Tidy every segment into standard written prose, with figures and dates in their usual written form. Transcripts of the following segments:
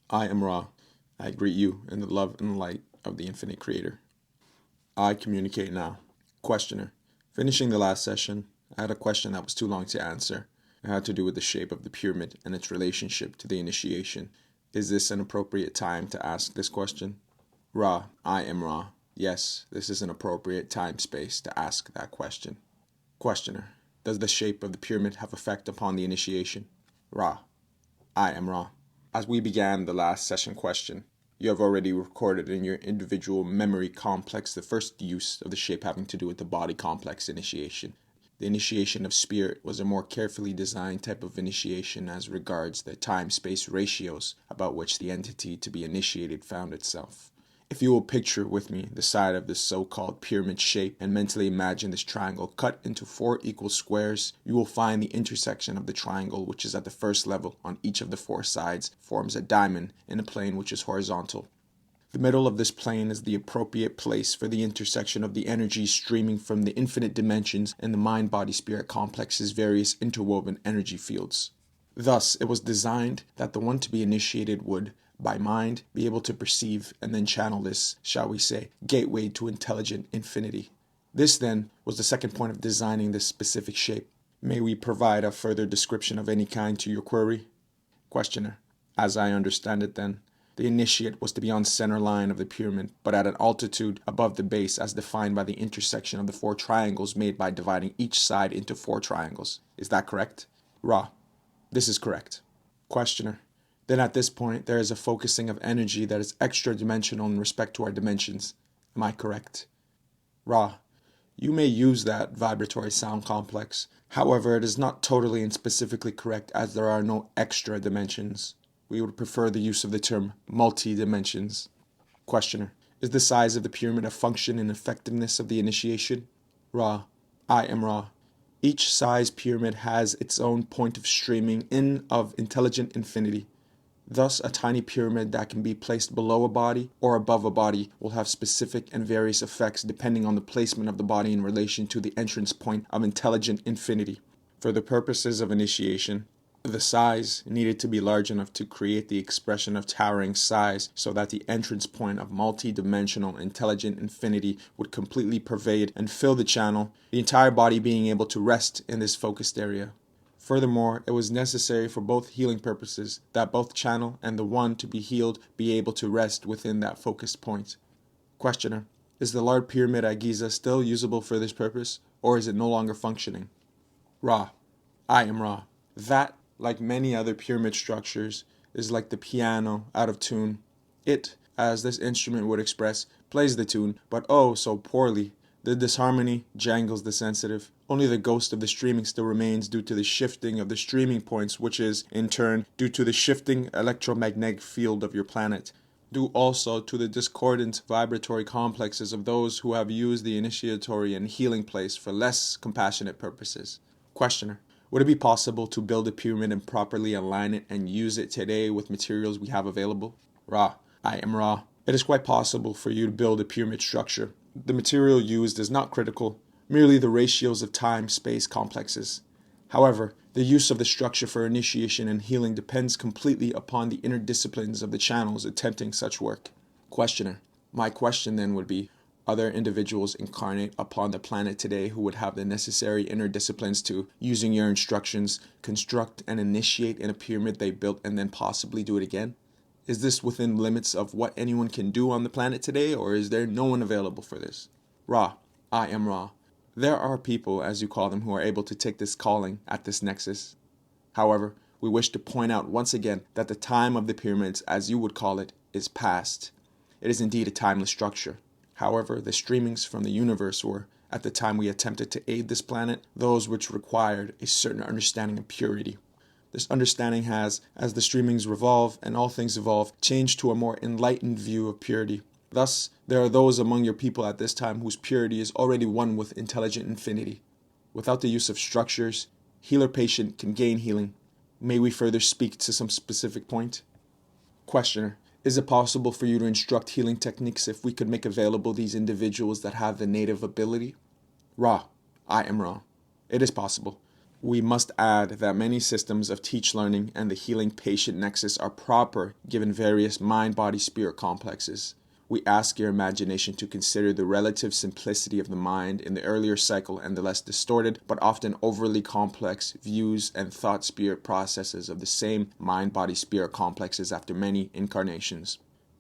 I am Ra. I greet you in the love and light of the infinite creator. I communicate now. Questioner. Finishing the last session, I had a question that was too long to answer. It had to do with the shape of the pyramid and its relationship to the initiation. Is this an appropriate time to ask this question? Ra. I am Ra. Yes, this is an appropriate time-space to ask that question. Questioner. Does the shape of the pyramid have effect upon the initiation? Ra. I am Ra. As we began the last session question, you have already recorded in your individual memory complex the first use of the shape having to do with the body complex initiation. The initiation of spirit was a more carefully designed type of initiation as regards the time-space ratios about which the entity to be initiated found itself. If you will picture with me the side of this so-called pyramid shape and mentally imagine this triangle cut into 4 equal squares, you will find the intersection of the triangle, which is at the first level on each of the 4 sides, forms a diamond in a plane which is horizontal. The middle of this plane is the appropriate place for the intersection of the energies streaming from the infinite dimensions and the mind-body-spirit complex's various interwoven energy fields. Thus, it was designed that the one to be initiated would, by mind, be able to perceive and then channel this, shall we say, gateway to intelligent infinity. This, then, was the second point of designing this specific shape. May we provide a further description of any kind to your query? Questioner. As I understand it, then, the initiate was to be on the center line of the pyramid, but at an altitude above the base as defined by the intersection of the 4 triangles made by dividing each side into 4 triangles. Is that correct? Ra. This is correct. Questioner. Then at this point, there is a focusing of energy that is extra-dimensional in respect to our dimensions. Am I correct? Ra. You may use that vibratory sound complex. However, it is not totally and specifically correct as there are no extra dimensions. We would prefer the use of the term multi-dimensions. Questioner. Is the size of the pyramid a function in effectiveness of the initiation? Ra. I am Ra. Each size pyramid has its own point of streaming in of intelligent infinity. Thus, a tiny pyramid that can be placed below a body or above a body will have specific and various effects depending on the placement of the body in relation to the entrance point of intelligent infinity. For the purposes of initiation, the size needed to be large enough to create the expression of towering size so that the entrance point of multi-dimensional intelligent infinity would completely pervade and fill the channel, the entire body being able to rest in this focused area. Furthermore, it was necessary for both healing purposes that both channel and the one to be healed be able to rest within that focused point. Questioner. Is the large pyramid at Giza still usable for this purpose, or is it no longer functioning? Ra. I am Ra. That, like many other pyramid structures, is like the piano out of tune. It, as this instrument would express, plays the tune, but oh so poorly. The disharmony jangles the sensitive. Only the ghost of the streaming still remains due to the shifting of the streaming points, which is, in turn, due to the shifting electromagnetic field of your planet. Due also to the discordant vibratory complexes of those who have used the initiatory and healing place for less compassionate purposes. Questioner. Would it be possible to build a pyramid and properly align it and use it today with materials we have available? Ra. I am Ra. It is quite possible for you to build a pyramid structure. The material used is not critical, merely the ratios of time-space complexes. However, the use of the structure for initiation and healing depends completely upon the inner disciplines of the channels attempting such work. Questioner. My question then would be, are there individuals incarnate upon the planet today who would have the necessary inner disciplines to, using your instructions, construct and initiate in a pyramid they built and then possibly do it again? Is this within limits of what anyone can do on the planet today, or is there no one available for this? Ra. I am Ra. There are people, as you call them, who are able to take this calling at this nexus. However, we wish to point out once again that the time of the pyramids, as you would call it, is past. It is indeed a timeless structure. However, the streamings from the universe were, at the time we attempted to aid this planet, those which required a certain understanding of purity. This understanding has, as the streamings revolve and all things evolve, changed to a more enlightened view of purity. Thus, there are those among your people at this time whose purity is already one with intelligent infinity. Without the use of structures, healer-patient can gain healing. May we further speak to some specific point? Questioner. Is it possible for you to instruct healing techniques if we could make available these individuals that have the native ability? Ra. I am Ra. It is possible. We must add that many systems of teach learning and the healing patient nexus are proper given various mind-body-spirit complexes. We ask your imagination to consider the relative simplicity of the mind in the earlier cycle and the less distorted, but often overly complex views and thought-spirit processes of the same mind-body-spirit complexes after many incarnations.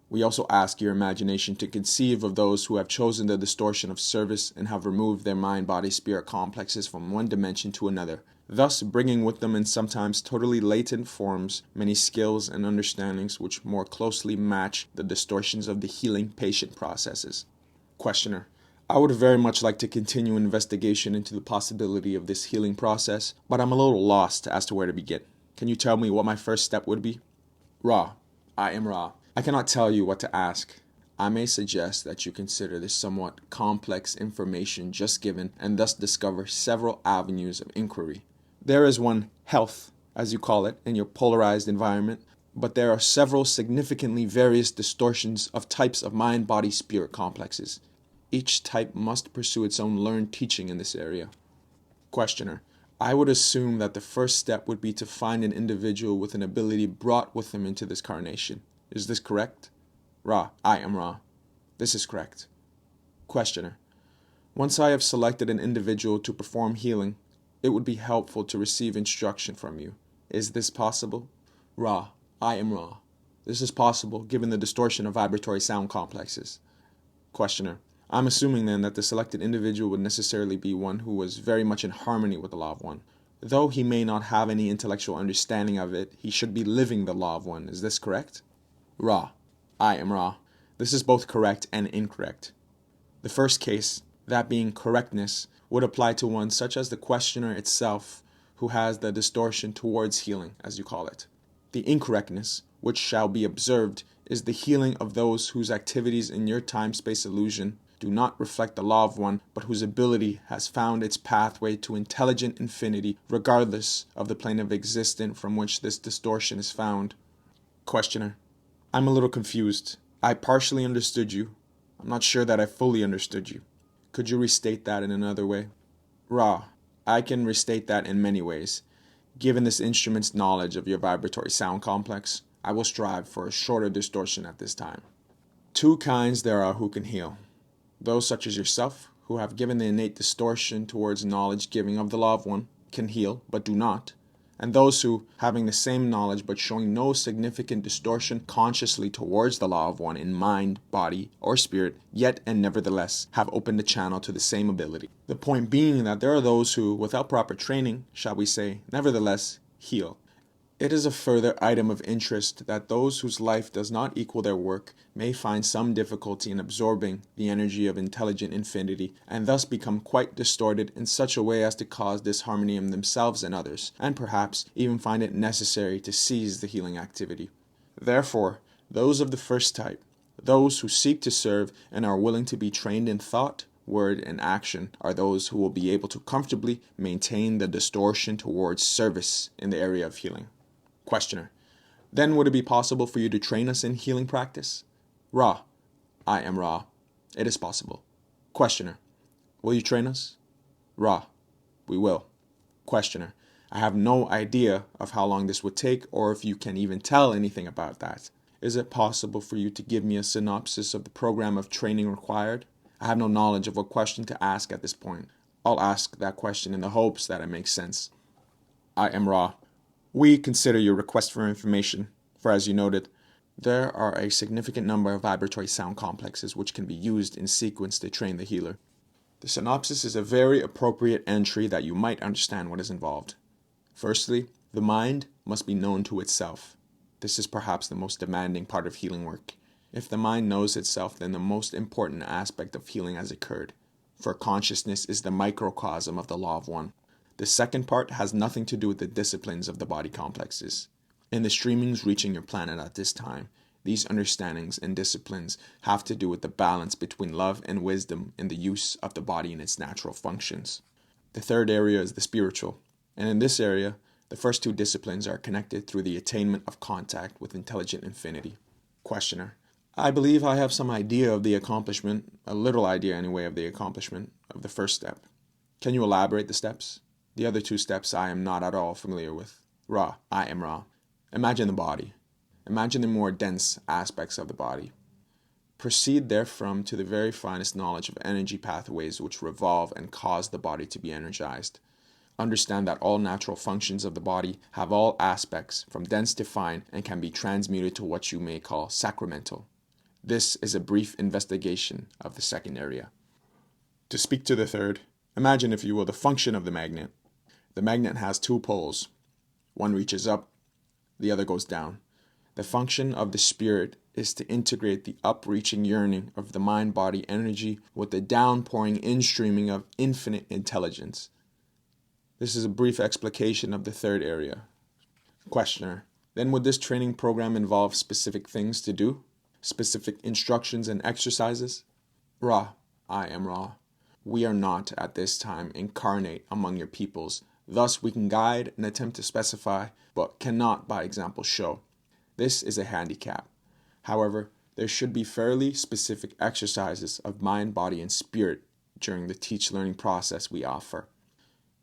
We also ask your imagination to conceive of those who have chosen the distortion of service and have removed their mind-body-spirit complexes from one dimension to another, thus bringing with them in sometimes totally latent forms many skills and understandings which more closely match the distortions of the healing patient processes. Questioner: I would very much like to continue investigation into the possibility of this healing process, but I'm a little lost as to where to begin. Can you tell me what my first step would be? Ra: I am Ra. I cannot tell you what to ask. I may suggest that you consider this somewhat complex information just given and thus discover several avenues of inquiry. There is one health, as you call it, in your polarized environment, but there are several significantly various distortions of types of mind-body-spirit complexes. Each type must pursue its own learned teaching in this area. Questioner: I would assume that the first step would be to find an individual with an ability brought with him into this carnation. Is this correct? Ra: I am Ra. This is correct. Questioner: Once I have selected an individual to perform healing, it would be helpful to receive instruction from you. Is this possible? Ra: I am Ra. This is possible given the distortion of vibratory sound complexes. Questioner: I'm assuming then that the selected individual would necessarily be one who was very much in harmony with the law of one. Though he may not have any intellectual understanding of it, he should be living the law of one. Is this correct? Ra: I am Ra. This is both correct and incorrect. The first case, that being correctness, would apply to one such as the questioner itself, who has the distortion towards healing, as you call it. The incorrectness, which shall be observed, is the healing of those whose activities in your time-space illusion do not reflect the law of one, but whose ability has found its pathway to intelligent infinity, regardless of the plane of existence from which this distortion is found. Questioner: I'm a little confused. I partially understood you. I'm not sure that I fully understood you. Could you restate that in another way? Ra: I can restate that in many ways. Given this instrument's knowledge of your vibratory sound complex, I will strive for a shorter distortion at this time. Two kinds there are who can heal. Those such as yourself, who have given the innate distortion towards knowledge giving of the law of one, can heal, but do not. And those who, having the same knowledge but showing no significant distortion consciously towards the law of one in mind, body, or spirit, yet and nevertheless have opened the channel to the same ability. The point being that there are those who, without proper training, shall we say, nevertheless, heal. It is a further item of interest that those whose life does not equal their work may find some difficulty in absorbing the energy of intelligent infinity, and thus become quite distorted in such a way as to cause disharmony in themselves and others, and perhaps even find it necessary to cease the healing activity. Therefore, those of the first type, those who seek to serve and are willing to be trained in thought, word, and action, are those who will be able to comfortably maintain the distortion towards service in the area of healing. Questioner: Then would it be possible for you to train us in healing practice? Ra: I am Ra. It is possible. Questioner: Will you train us? Ra: We will. Questioner: I have no idea of how long this would take or if you can even tell anything about that. Is it possible for you to give me a synopsis of the program of training required? I have no knowledge of what question to ask at this point. I'll ask that question in the hopes that it makes sense. I am Ra. We consider your request for information, for as you noted, there are a significant number of vibratory sound complexes which can be used in sequence to train the healer. The synopsis is a very appropriate entry that you might understand what is involved. Firstly, the mind must be known to itself. This is perhaps the most demanding part of healing work. If the mind knows itself, then the most important aspect of healing has occurred, for consciousness is the microcosm of the law of one. The second part has nothing to do with the disciplines of the body complexes. In the streamings reaching your planet at this time, these understandings and disciplines have to do with the balance between love and wisdom in the use of the body in its natural functions. The third area is the spiritual, and in this area, the first two disciplines are connected through the attainment of contact with intelligent infinity. Questioner: I believe I have some idea of the accomplishment, a little idea anyway of the accomplishment of the first step. Can you elaborate the steps? The other two steps I am not at all familiar with. Ra, I am Ra. Imagine the body. Imagine the more dense aspects of the body. Proceed therefrom to the very finest knowledge of energy pathways which revolve and cause the body to be energized. Understand that all natural functions of the body have all aspects, from dense to fine, and can be transmuted to what you may call sacramental. This is a brief investigation of the second area. To speak to the third, imagine, if you will, the function of the magnet. The magnet has two poles. One reaches up, the other goes down. The function of the spirit is to integrate the up-reaching yearning of the mind-body energy with the downpouring in-streaming of infinite intelligence. This is a brief explication of the third area. Questioner: then would this training program involve specific things to do? Specific instructions and exercises? Ra, I am Ra. We are not at this time incarnate among your peoples. Thus we can guide and attempt to specify, but cannot by example show. This is a handicap. However, there should be fairly specific exercises of mind, body, and spirit during the teach-learning process we offer.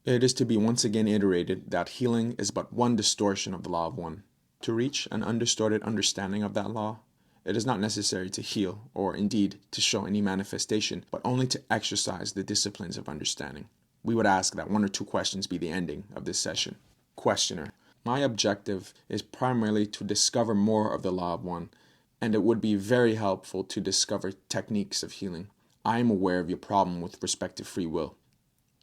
It is to be once again iterated that healing is but one distortion of the law of one. To reach an undistorted understanding of that law, it is not necessary to heal, or indeed to show any manifestation, but only to exercise the disciplines of understanding. We would ask that one or two questions be the ending of this session. Questioner: my objective is primarily to discover more of the law of one, and it would be very helpful to discover techniques of healing. I am aware of your problem with respect to free will.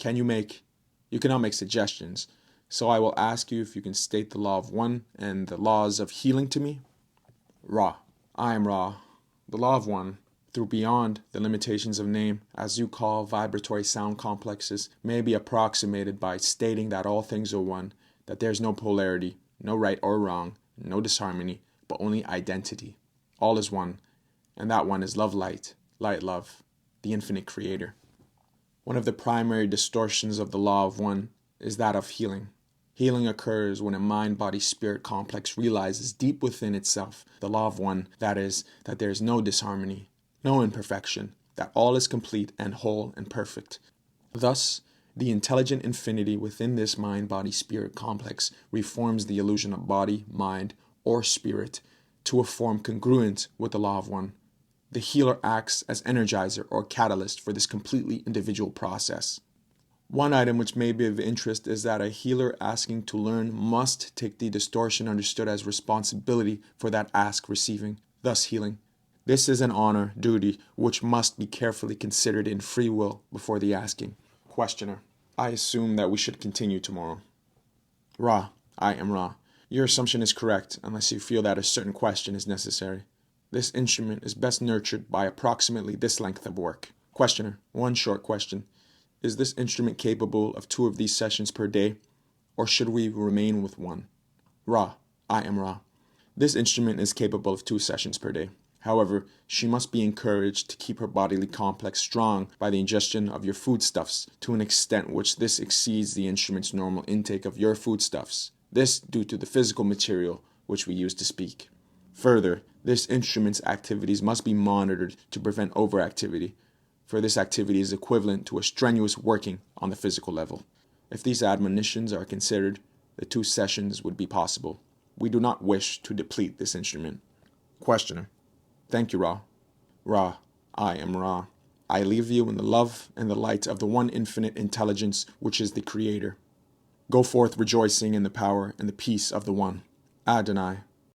You cannot make suggestions, so I will ask you if you can state the law of one and the laws of healing to me. Ra, I am Ra. The law of one, through beyond the limitations of name, as you call vibratory sound complexes, may be approximated by stating that all things are one, that there is no polarity, no right or wrong, no disharmony, but only identity. All is one, and that one is love light, light love, the infinite creator. One of the primary distortions of the law of one is that of healing. Healing occurs when a mind-body-spirit complex realizes deep within itself the law of one, that is, that there is no disharmony, no imperfection, that all is complete and whole and perfect. Thus, the intelligent infinity within this mind-body-spirit complex reforms the illusion of body, mind, or spirit to a form congruent with the law of one. The healer acts as energizer or catalyst for this completely individual process. One item which may be of interest is that a healer asking to learn must take the distortion understood as responsibility for that ask receiving, thus healing. This is an honor, duty, which must be carefully considered in free will before the asking. Questioner: I assume that we should continue tomorrow. Ra, I am Ra. Your assumption is correct unless you feel that a certain question is necessary. This instrument is best nurtured by approximately this length of work. Questioner: one short question. Is this instrument capable of 2 of these sessions per day, or should we remain with 1? Ra, I am Ra. This instrument is capable of 2 sessions per day. However, she must be encouraged to keep her bodily complex strong by the ingestion of your foodstuffs to an extent which this exceeds the instrument's normal intake of your foodstuffs. This due to the physical material which we use to speak. Further, this instrument's activities must be monitored to prevent overactivity, for this activity is equivalent to a strenuous working on the physical level. If these admonitions are considered, the 2 sessions would be possible. We do not wish to deplete this instrument. Questioner: thank you, Ra. Ra, I am Ra. I leave you in the love and the light of the one infinite intelligence which is the Creator. Go forth rejoicing in the power and the peace of the One. Adonai.